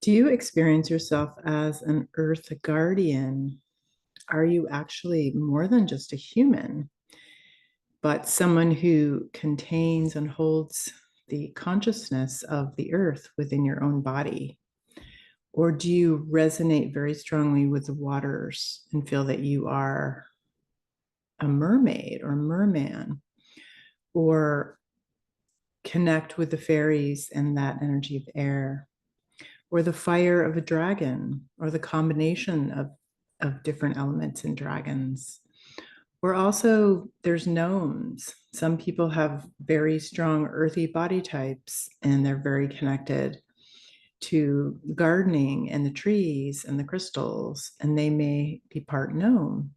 Do you experience yourself as an earth guardian? Are you actually more than just a human, but someone who contains and holds the consciousness of the earth within your own body? Or do you resonate very strongly with the waters and feel that you are a mermaid or merman, or connect with the fairies and that energy of air, or the fire of a dragon, or the combination of different elements in dragons? Or also, there's gnomes. Some people have very strong earthy body types, and they're very connected to gardening and the trees and the crystals, and they may be part gnome.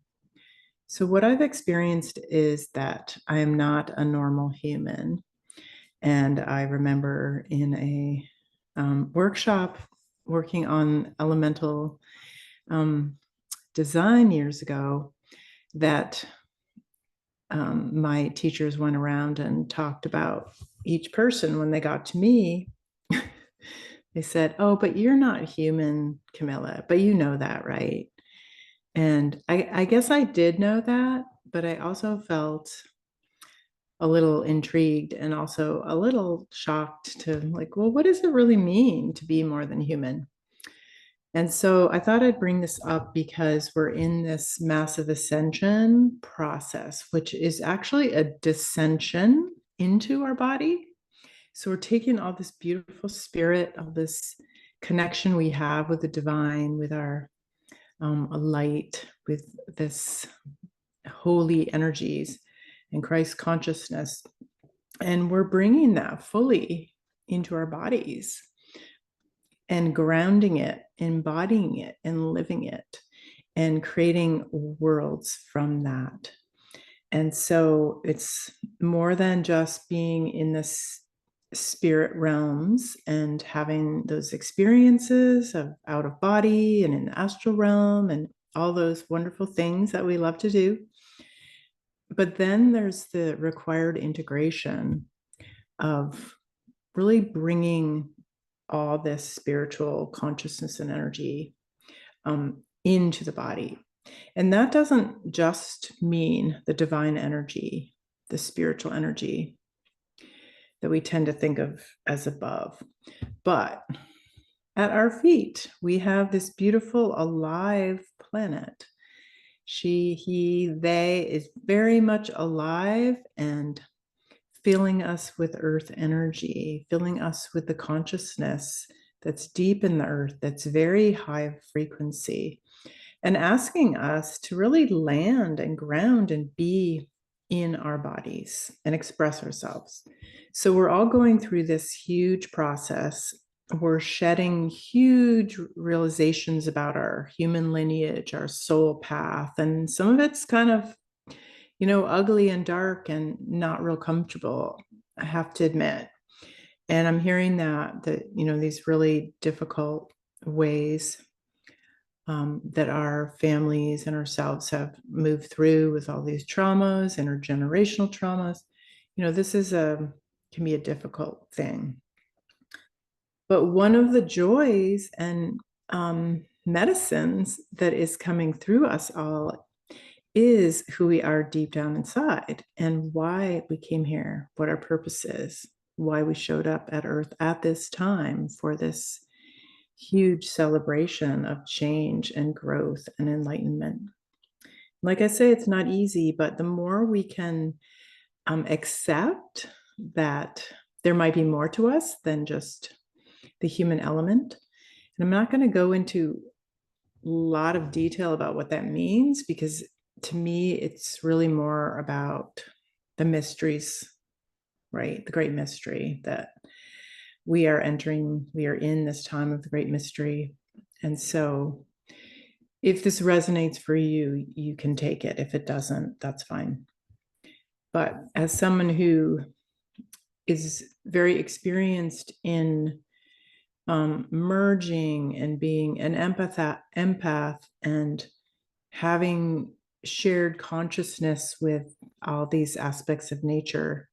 So, what I've experienced is that I am not a normal human. And I remember in a workshop working on elemental design years ago that my teachers went around and talked about each person. When they got to me, they said, "Oh, but you're not human, Camilla, but you know that, right?" And I guess I did know that, but I also felt a little intrigued and also a little shocked to, like, well, what does it really mean to be more than human? And so I thought I'd bring this up because we're in this massive ascension process, which is actually a descension into our body. So we're taking all this beautiful spirit, all this connection we have with the divine, with our light, with this holy energies and Christ consciousness. And we're bringing that fully into our bodies and grounding it, embodying it, and living it, and creating worlds from that. And so it's more than just being in this spirit realms and having those experiences of out of body and in the astral realm and all those wonderful things that we love to do. But then there's the required integration of really bringing all this spiritual consciousness and energy into the body. And that doesn't just mean the divine energy, the spiritual energy that we tend to think of as above. But at our feet, we have this beautiful, alive planet. She, he, they is very much alive and filling us with earth energy, filling us with the consciousness that's deep in the earth, that's very high frequency, and asking us to really land and ground and be in our bodies and express ourselves. So we're all going through this huge process. We're shedding huge realizations about our human lineage, our soul path, and some of it's kind of, ugly and dark and not real comfortable, I have to admit. And I'm hearing that these really difficult ways that our families and ourselves have moved through with all these traumas, intergenerational traumas. This can be a difficult thing. But one of the joys and medicines that is coming through us all is who we are deep down inside and why we came here, what our purpose is, why we showed up at Earth at this time for this huge celebration of change and growth and enlightenment. Like I say, it's not easy, but the more we can accept that there might be more to us than just the human element. And I'm not going to go into a lot of detail about what that means, because to me, it's really more about the mysteries, right? The great mystery that we are entering. We are in this time of the great mystery. And so if this resonates for you, you can take it. If it doesn't, that's fine. But as someone who is very experienced in merging and being an empath and having shared consciousness with all these aspects of nature,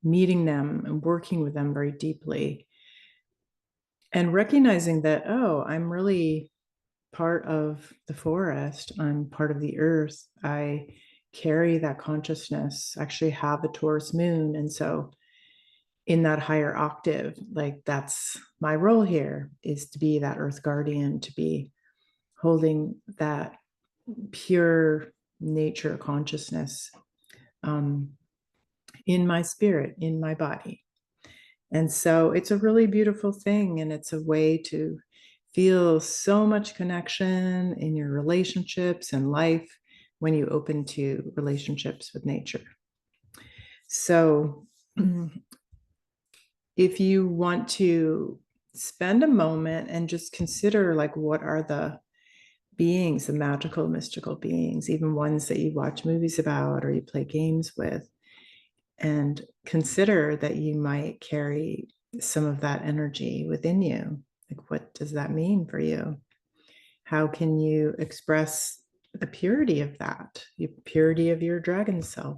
meeting them and working with them very deeply, And recognizing that, oh, I'm really part of the forest, I'm part of the earth, I carry that consciousness, actually have a Taurus moon. And so in that higher octave, like that's my role here, is to be that earth guardian, to be holding that pure nature consciousness in my spirit, in my body. And so it's a really beautiful thing. And it's a way to feel so much connection in your relationships and life when you open to relationships with nature. So if you want to spend a moment and just consider, like, what are the beings, the magical, mystical beings, even ones that you watch movies about or you play games with, and consider that you might carry some of that energy within you. Like, what does that mean for you? How can you express the purity of that, the purity of your dragon self,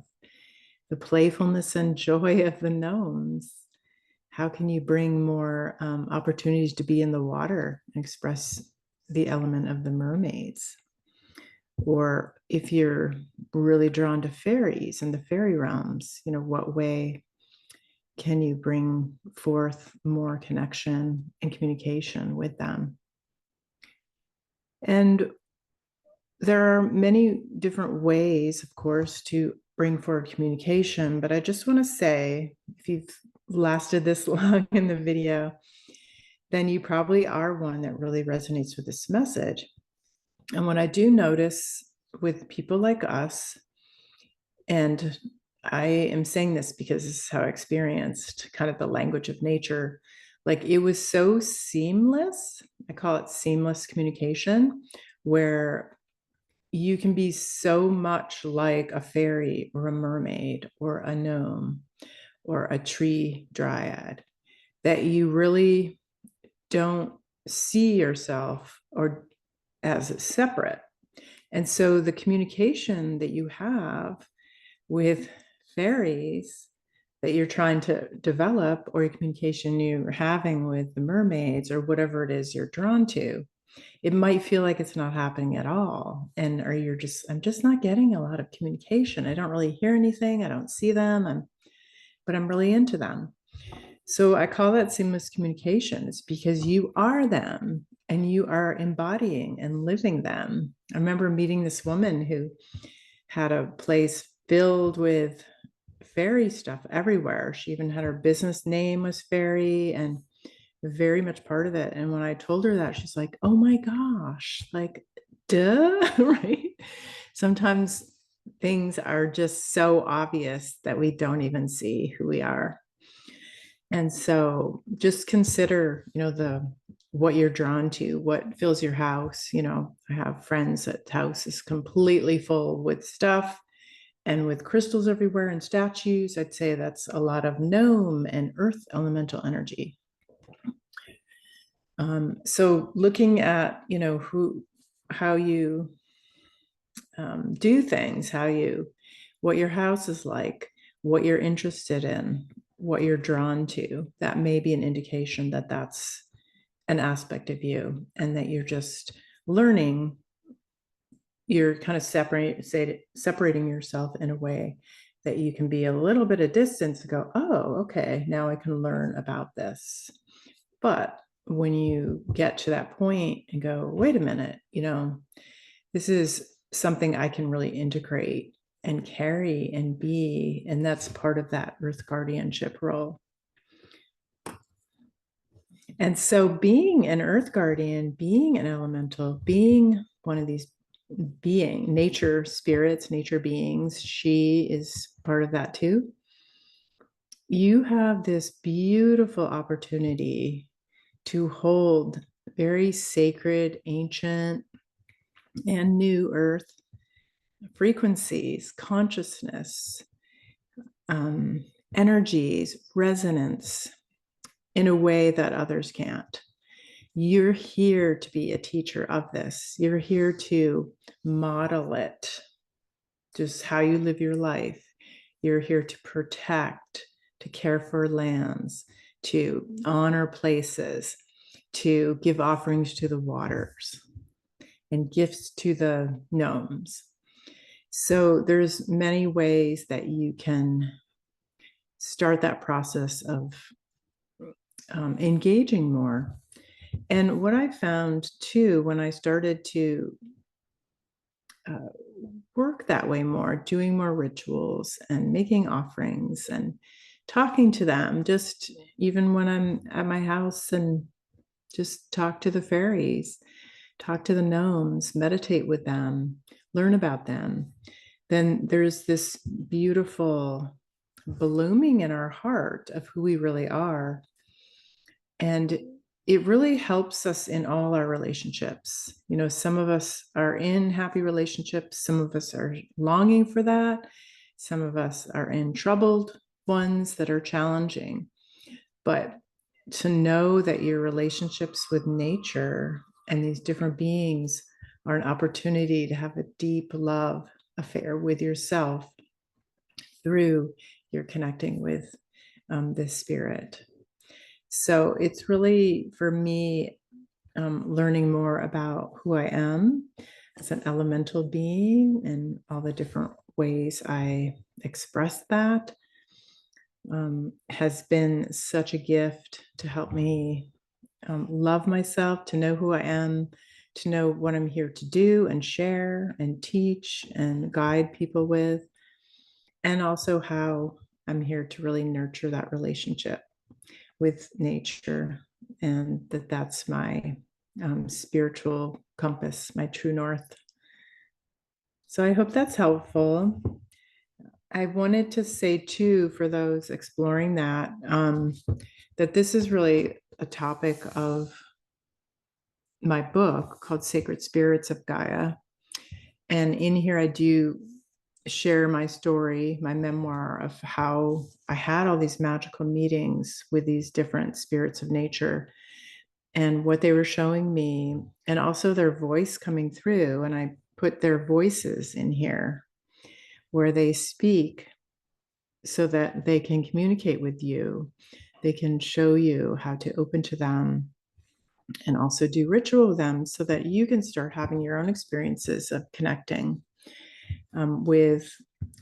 the playfulness and joy of the gnomes? How can you bring more opportunities to be in the water and express the element of the mermaids? Or if you're really drawn to fairies and the fairy realms, what way can you bring forth more connection and communication with them? And there are many different ways, of course, to bring forward communication. But I just want to say, if you've lasted this long in the video, then you probably are one that really resonates with this message. And what I do notice with people like us, and I am saying this because this is how I experienced kind of the language of nature, like it was so seamless. I call it seamless communication, where you can be so much like a fairy or a mermaid or a gnome or a tree dryad that you really don't see yourself or as separate. And so the communication that you have with fairies that you're trying to develop, or your communication you're having with the mermaids or whatever it is you're drawn to, it might feel like it's not happening at all. And or I'm just not getting a lot of communication. I don't really hear anything. I don't see them. But I'm really into them. So I call that seamless communication. It's because you are them and you are embodying and living them. I remember meeting this woman who had a place filled with fairy stuff everywhere. She even had her business name was fairy and very much part of it. And when I told her that, she's like, oh my gosh, like, duh, right? Sometimes things are just so obvious that we don't even see who we are. And so just consider, what you're drawn to, what fills your house. I have friends that house is completely full with stuff and with crystals everywhere and statues. I'd say that's a lot of gnome and earth elemental energy. So looking at, how you do things, what your house is like, what you're interested in, what you're drawn to, that may be an indication that that's an aspect of you and that you're just learning. You're kind of separating yourself in a way that you can be a little bit of distance and go, oh, okay, now I can learn about this. But when you get to that point and go, wait a minute, this is something I can really integrate and carry and be, and that's part of that earth guardianship role. And so being an earth guardian, being an elemental, being one of these nature spirits, nature beings, she is part of that too. You have this beautiful opportunity to hold very sacred, ancient, and new earth frequencies, consciousness, energies, resonance in a way that others can't. You're here to be a teacher of this. You're here to model it, just how you live your life. You're here to protect, to care for lands, to honor places, to give offerings to the waters and gifts to the gnomes. So there's many ways that you can start that process of engaging more. And what I found too, when I started to work that way more, doing more rituals and making offerings and talking to them, just even when I'm at my house, and just talk to the fairies, talk to the gnomes, meditate with them, learn about them, then there's this beautiful blooming in our heart of who we really are. And it really helps us in all our relationships. You know, some of us are in happy relationships, some of us are longing for that, some of us are in troubled ones that are challenging. But to know that your relationships with nature and these different beings are an opportunity to have a deep love affair with yourself through your connecting with this spirit. So it's really, for me, learning more about who I am as an elemental being and all the different ways I express that has been such a gift to help me love myself, to know who I am, to know what I'm here to do and share and teach and guide people with, and also how I'm here to really nurture that relationship with nature, and that's my spiritual compass, my true north. So I hope that's helpful. I wanted to say too, for those exploring that, that this is really a topic of my book called Sacred Spirits of Gaia. And in here, I do share my story, my memoir of how I had all these magical meetings with these different spirits of nature and what they were showing me, and also their voice coming through. And I put their voices in here where they speak so that they can communicate with you. They can show you how to open to them and also do ritual with them so that you can start having your own experiences of connecting with,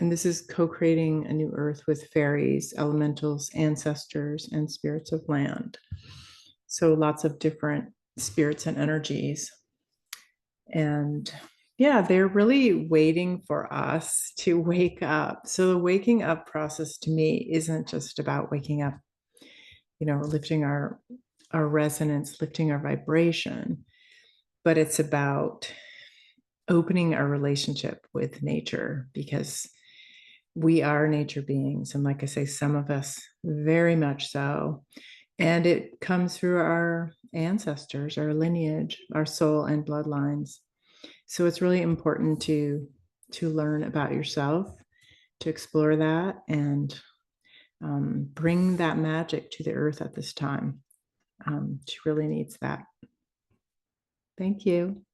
and this is co-creating a new earth with fairies, elementals, ancestors, and spirits of land. So lots of different spirits and energies. And yeah, they're really waiting for us to wake up. So the waking up process to me isn't just about waking up, you know, lifting our resonance, lifting our vibration, but it's about opening our relationship with nature, because we are nature beings. And like I say, some of us very much so. And it comes through our ancestors, our lineage, our soul and bloodlines. So it's really important to learn about yourself, to explore that, and bring that magic to the earth at this time. She really needs that. Thank you.